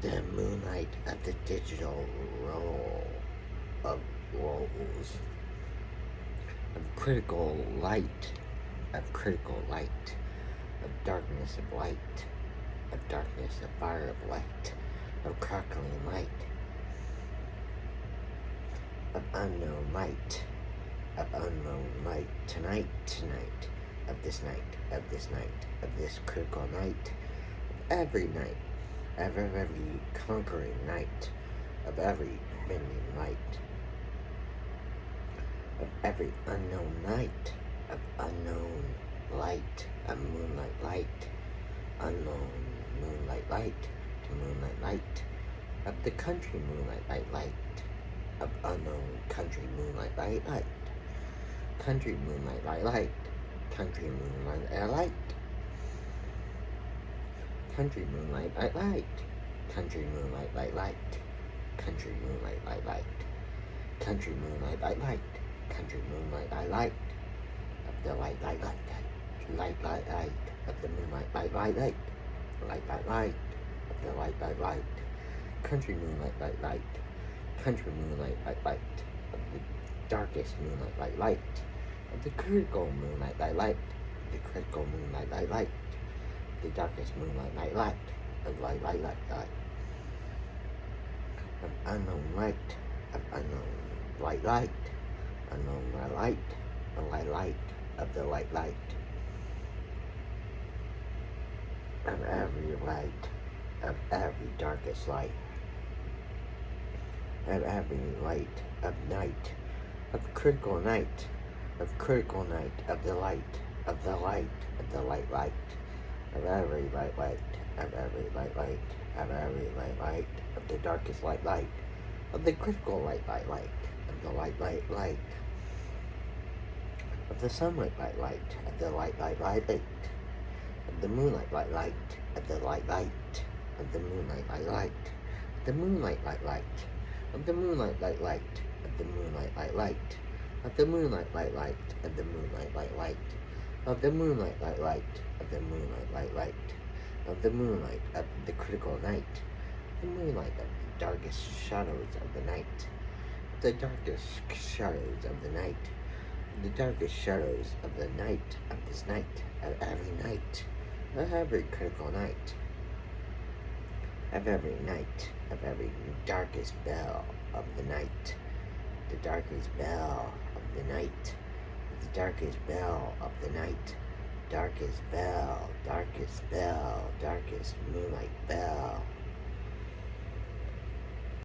The moonlight of the digital roll of rolls, of critical light, of darkness of light, of darkness of fire of light, of crackling light, of unknown light, tonight, of this critical night, of every night, of every conquering night, of every bending light, of every unknown night, of unknown light, of moonlight light, unknown moonlight light, to moonlight light, of the country moonlight light, of unknown country moonlight light, country moonlight light, country moonlight light, country moonlight light, country moonlight light, country moonlight light, country moonlight light, country moonlight light, of the light, of the moonlight light, of the light, country moonlight light, country moonlight light, of the darkest moonlight light, of the critical moonlight light, of the critical moonlight light, the darkest moonlight light, of light, of unknown light, of unknown light, unknown light, the light, of the light, of every light, of every darkest light, of every light of night, of critical night, of the light, of the light, of the light, of every light, of every light, of every light, of the darkest light, of the critical light, of the light, of the sunlight light, of the light, of the moonlight light, of the light, of the moonlight light, of the moonlight light, of the moonlight light, of the moonlight light, of the moonlight light, of the moonlight light, of the moonlight light, of the moonlight light, of the moonlight of the critical night, the moonlight of the darkest shadows of the night, the darkest shadows of the night, the darkest shadows of the night, of this night, of every night, of every critical night, of every night, of every darkest bell of the night, the darkest bell of the night, the darkest bell of the night, darkest bell, darkest moonlight bell.